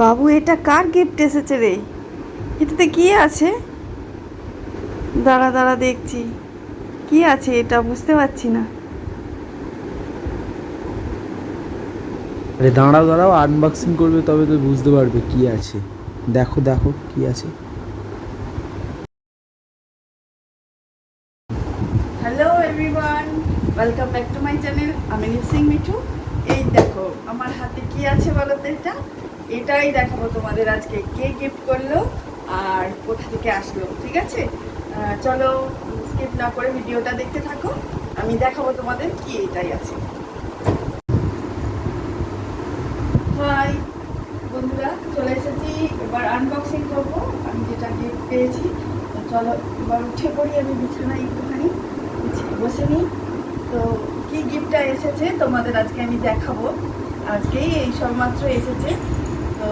বাবু, এটা কার গিফট এসেছে রে? এটাতে কি আছে? দাঁড়া দাঁড়া, দেখছি কি আছে, এটা বুঝতে পারছি না। আরে দাঁড়াও দাঁড়াও, আনবক্সিং করবে তবে তো বুঝতে পারবে কি আছে। দেখো দেখো কি আছে। Hello everyone, welcome back to my channel. আমি লিপসিং মিঠু। এই দেখো আমার হাতে কি আছে বলো তো। এটাই দেখাবো তোমাদের আজকে, কে গিফট করলো আর কোথা থেকে আসলো। ঠিক আছে, চলো স্কিপ না করে ভিডিওটা দেখতে থাকো। আমি দেখাবো তোমাদের কি এটাই আছে। হাই বন্ধুরা, চলে এসেছি। এবার আনবক্সিং করব আমি যেটা গিফট পেয়েছি। তো চলো এবার উঠে পড়ি, আমি বিছানায় একটুখানি বসে নিই। তো কি গিফটটা এসেছে তোমাদের আজকে আমি দেখাবো। আজকেই এই সব মাত্র এসেছে। তো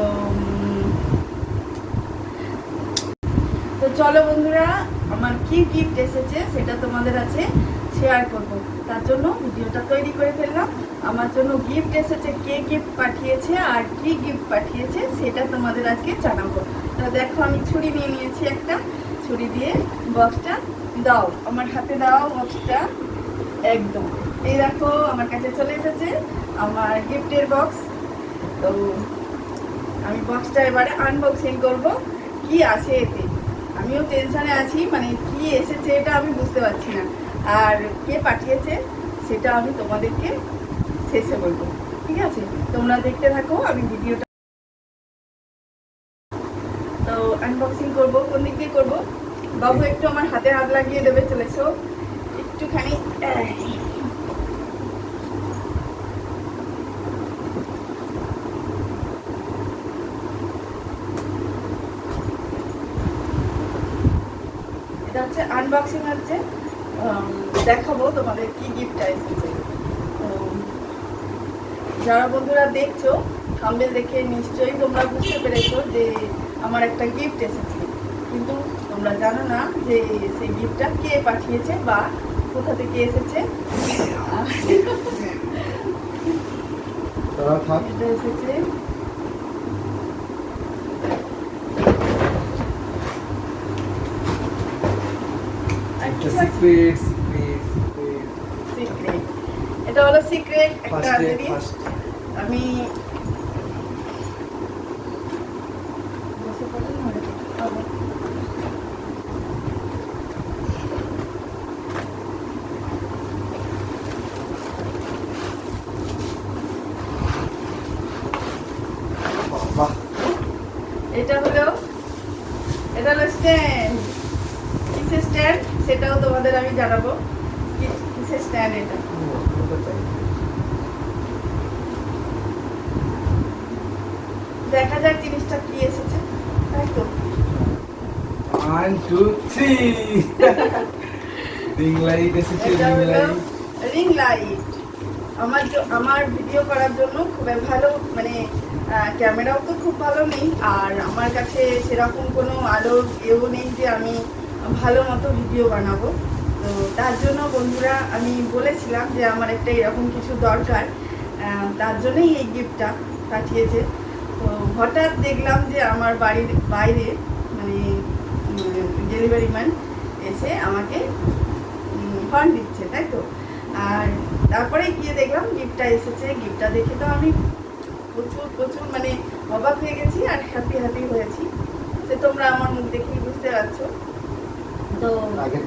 তো চলো বন্ধুরা, আমার কি গিফট এসেছে সেটা তোমাদের আছে শেয়ার করব। তার জন্য ভিডিওটা তৈরি করে ফেললাম। আমার জন্য গিফট এসেছে, কে গিফট পাঠিয়েছে আর কি গিফট পাঠিয়েছে সেটা তোমাদের আজকে জানাবো। তো দেখো, আমি ছুরি নিয়ে নিয়েছি একটা। ছুরি দিয়ে বক্সটা দাও, আমার হাতে দাও বক্সটা। একদম এই দেখো আমার কাছে চলে এসেছে আমার গিফটের বক্স। তো আমি বক্সটা এবারে আনবক্সিং করব। কি আছে এতে আমিও টেনশনে আছি, মানে কি এসেছে এটা আমি বুঝতে পারছি না। আর কে পাঠিয়েছে সেটা আমি তোমাদেরকে শেষে বলবো। ঠিক আছে, তোমরা দেখতে থাকো আমি ভিডিওটা। তো আনবক্সিং করব, কোন দিক দিয়ে করবো? বাবু একটু আমার হাতে হাত লাগিয়ে দেবে, চলেছো একটুখানি। এটা হচ্ছে আনবক্সিং হচ্ছে, দেখাবো তোমাদের কি গিফটটা এসেছে। যারা বন্ধুরা দেখছো থাম্বনেল দেখে নিশ্চয়ই তোমরা বুঝতে পেরেছো যে আমার একটা গিফট এসেছে, কিন্তু তোমরা জানো না যে সেই গিফটটা কে পাঠিয়েছে বা কোথা থেকে এসেছে। এটা এসেছে সিক্রেট। এটা হলো সিক্রেট একটা জিনিস। আমি এটা হলো স্ট্যান্ড। কিসের স্ট্যান্ড সেটাও তোমাদের আমি জানাবো। কিসের স্ট্যান্ড এটা? দেখা যাক জিনিসটা কি এসেছে, তাই তো। 1 2 3 রিং লাইট এসেছে। রিং লাইট আমার ভিডিও করার জন্য খুবই ভালো, মানে ক্যামেরাও তো খুব ভালো নেই, আর আমার কাছে সেরকম কোনো আলোর এও নেই যে আমি ভালো মতো ভিডিও বানাবো। তো তার জন্য বন্ধুরা আমি বলেছিলাম যে আমার একটা এরকম কিছু দরকার, তার জন্যই এই গিফটটা পাঠিয়েছে। তো হঠাৎ দেখলাম যে আমার বাড়ির বাইরে মানে ডেলিভারি ম্যান এসে আমাকে হর্ন দিচ্ছে, তাই তো। আর তারপরে গিয়ে দেখলাম গিফটটা এসেছে। গিফটটা দেখে তো আমি প্রচুর মানে অবাক হয়ে গেছি আর হ্যাপি হয়েছি। সে তোমরা আমার মুখ দেখেই বুঝতে পারছো। তো আগে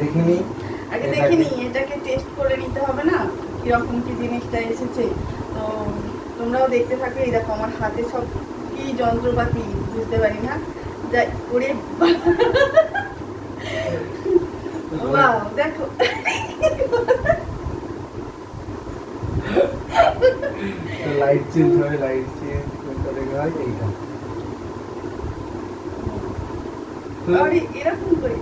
দেখিনি, এটাকে টেস্ট করে নিতে হবে না কিরকম কি জিনিসটা এসেছে। তো তোমরাও দেখতে থাকো। এই দেখো আমার হাতে সব কি যন্ত্রপাতি বুঝতে পারি না, যা করে দেখো লাইট চেঞ্জ হয়, লাইট চেঞ্জ করে হয় এইটা। এরকম করে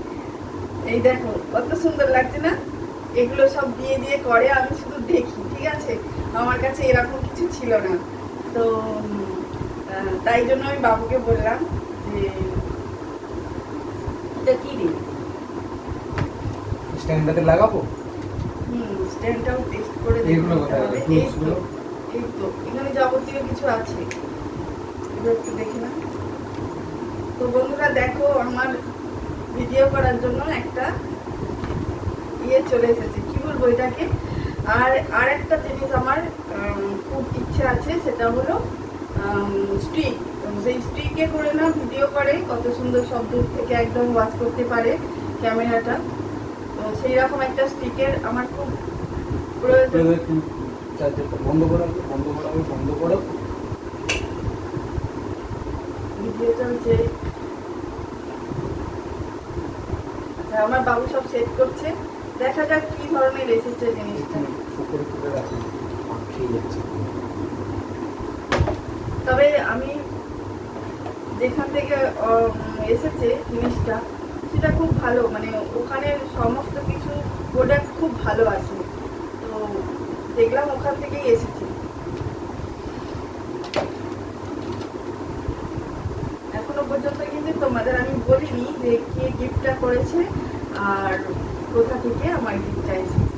এই দেখো কত সুন্দর লাগছে না। এগুলো সব দিয়ে করে, আমি শুধু দেখি। ঠিক আছে, আমার কাছে এরকম কিছু ছিল না। তো তাই জন্য আমি বাবুকে বললাম যে এটা কি রে, স্ট্যান্ডটাতে লাগাবো। স্ট্যান্ডটাও টেস্ট করে দেখতে হবে। এই তো এখানে যাবতীয় কিছু আছে, এগুলো একটু দেখি না। তো বন্ধুরা দেখো, আমার ভিডিও করার জন্য একটা ইয়ে চলে এসেছে, কি বলবো এটাকে। আর একটা জিনিস আমার খুব ইচ্ছে আছে, সেটা হলো স্টিক। সেই স্টিকে করে না ভিডিও করে, কত সুন্দর সব দূর থেকে একদম ওয়াচ করতে পারে ক্যামেরাটা। তো সেই রকম একটা স্টিকের আমার খুব প্রয়োজন। বন্ধ করো। ভিডিও চলছে। আচ্ছা, আমার বাবু সব সেট করছে, দেখা যাক কি ধরনের এসেছে জিনিসটা। তবে আমি যেখান থেকে এসেছে জিনিসটা, সেটা খুব ভালো, মানে ওখানের সমস্ত কিছু প্রোডাক্ট খুব ভালো আছে। তো দেখলাম ওখান থেকেই এসেছে। এখনো পর্যন্ত কিন্তু তোমাদের আমি বলিনি যে কে গিফটটা করেছে আর কোথা থেকে আমার গিফটটা এসেছে।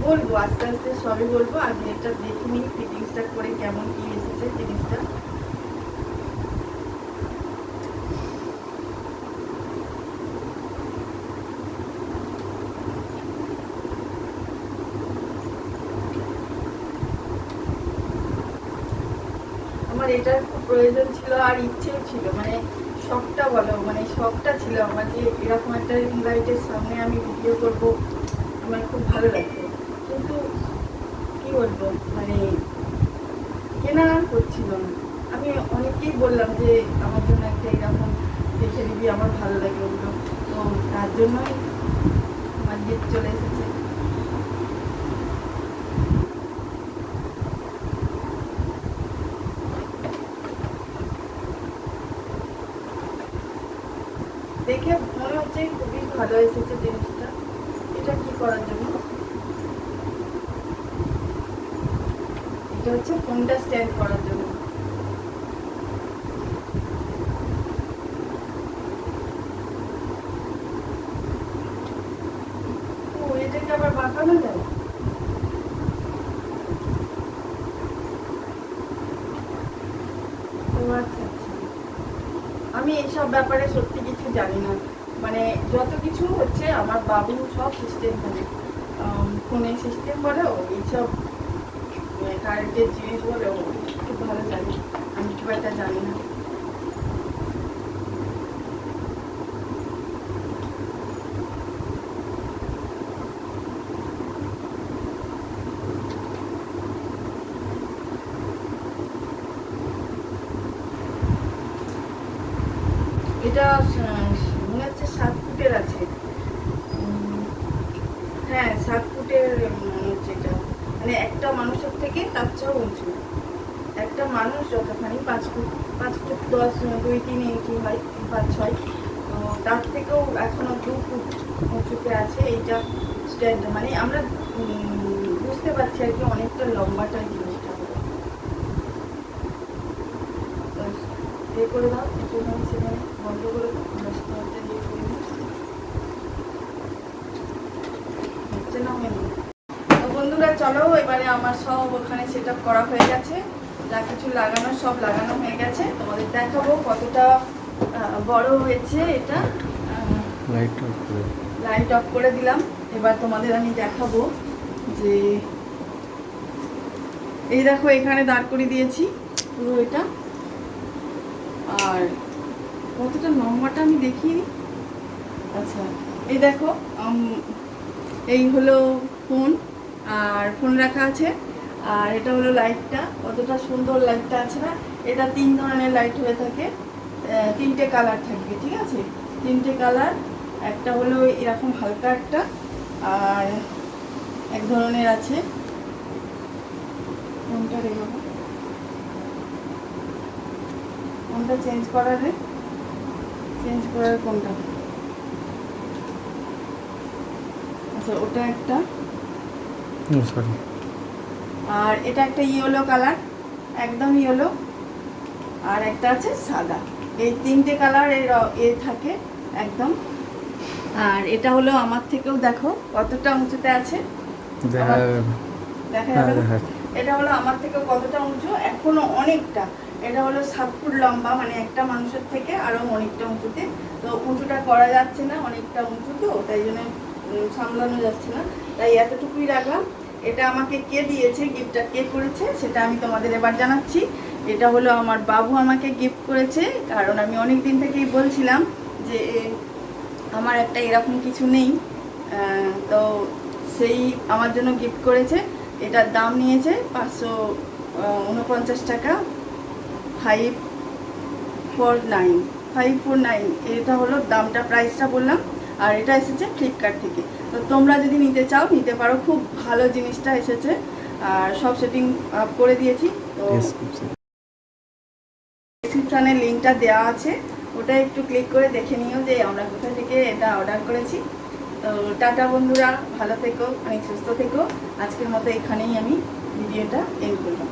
বলবো আস্তে আস্তে সবই বলবো, আগে এটা দেখে নিই ফিটিংসটা করে কেমন কি এসেছে জিনিসটা। আমার এটার খুব প্রয়োজন ছিল আর ইচ্ছেও ছিল, মানে শখটা বলো, মানে শখটা ছিল আমার যে এরকম একটা রিং লাইটের সামনে আমি ভিডিও করব, আমার খুব ভালো লাগতো। কিন্তু কি বলবো, মানে কেনা করছিল না। আমি অনেককেই বললাম যে আমার জন্য একটা এরকম দেখে দিবি, আমার ভালো লাগে ওগুলো। তো তার জন্যই আমার গিফট চলে এসেছে। দেখে মনে হচ্ছে খুবই ভালো এসেছে জিনিসটা। এটা কি করার জন্য? এটা হচ্ছে ফোনটা স্ট্যান্ড করার জন্য। ও, এটাকে আবার বাঁকানো যায়? ও আচ্ছা আচ্ছা, আমি এইসব ব্যাপারে সত্যি কিছু জানি না। মানে যত কিছু হচ্ছে আমার বাবু সব সিস্টেম করে, ফোনের সিস্টেম বলো, এইসব কারেন্টের জিনিস বলো, খুব ভালো জানি। আমি খুব একটা জানি না। এটা মনে হচ্ছে 7 ফুটের আছে। হ্যাঁ, 7 ফুটের মনে হচ্ছে এটা। মানে একটা মানুষের থেকে তার চেয়েও উঁচু। একটা মানুষ যতখানি 5 ফুট 10 2-3 ইঞ্চি হয়, 5-6, তো তার থেকেও এখনো 2 ফুট উঁচুতে আছে এইটা স্ট্যান্ড। মানে আমরা বুঝতে পারছি আর কি অনেকটা লম্বাটা জিনিসটা হলো। ইয়ে করে দাও, সেখানে বন্ধ করে দাও, ব্যস্ত হচ্ছে ইয়ে করে দিই। হচ্ছে না, হয়নি। তো বন্ধুরা চলো, এবারে আমার সব ওখানে সেট আপ করা হয়ে গেছে, যা কিছু লাগানো সব লাগানো হয়ে গেছে। তোমাদের দেখাবো কতটা বড় হয়েছে এটা। লাইট অফ করে দিলাম। এবার তোমাদের আমি দেখাবো যে এই দেখো, এখানে দাঁড় করে দিয়েছি পুরো এটা। আর কতটা লম্বাটা আমি দেখিনি। আচ্ছা, এই দেখো, এই হলো ফোন, আর ফোন রাখা আছে। আর এটা হলো লাইটটা, কতটা সুন্দর লাইটটা আছে না। এটা 3 ধরনের লাইট হয়ে থাকে, 3টে কালার থাকবে, ঠিক আছে? 3টে কালার, একটা হলো এরকম হালকা একটা, আর এক ধরনের আছে। কোনটা রে বাবা, কোনটা চেঞ্জ করার কোনটা? আচ্ছা, ওটা একটা। সরি। আর এটা একটা ইয়েলো কালার, একদম ইয়েলো। আর একটা আছে সাদা। এই 3টে কালার এর থাকে একদম। আর এটা হলো আমার থেকেও দেখো কতটা উঁচুতে আছে, দেখা যাবে না? এটা হলো আমার থেকেও কতটা উঁচু, এখনো অনেকটা, এটা হলো 7 ফুট লম্বা, মানে একটা মানুষের থেকে আরো অনেকটা উঁচুতে। তো উঁচুটা করা যাচ্ছে না, অনেকটা উঁচু, তো তাই জন্য সামলানো যাচ্ছে না, তাই এতটুকুই রাখলাম। এটা আমাকে কে দিয়েছে, গিফটটা কে করেছে সেটা আমি তোমাদের এবার জানাচ্ছি। এটা হলো আমার বাবু আমাকে গিফট করেছে, কারণ আমি অনেক দিন থেকেই বলছিলাম যে আমার একটা এরকম কিছু নেই, তো সেই আমার জন্য গিফট করেছে। এটার দাম নিয়েছে 549 টাকা, 549। এটা হলো দামটা, প্রাইসটা বললাম। আর এটা এসেছে ফ্লিপকার্ট থেকে। তো তোমরা যদি নিতে চাও নিতে পারো, খুব ভালো জিনিসটা এসেছে। আর সব সেটিং আপ করে দিয়েছি। তো ডেসক্রিপশানে লিঙ্কটা দেওয়া আছে, ওটা একটু ক্লিক করে দেখে নিও যে আমরা কোথা থেকে এটা অর্ডার করেছি। তো টাটা বন্ধুরা, ভালো থেকো, অনেক সুস্থ থেকো। আজকের মতো এখানেই আমি ভিডিওটা এন্ড করলাম।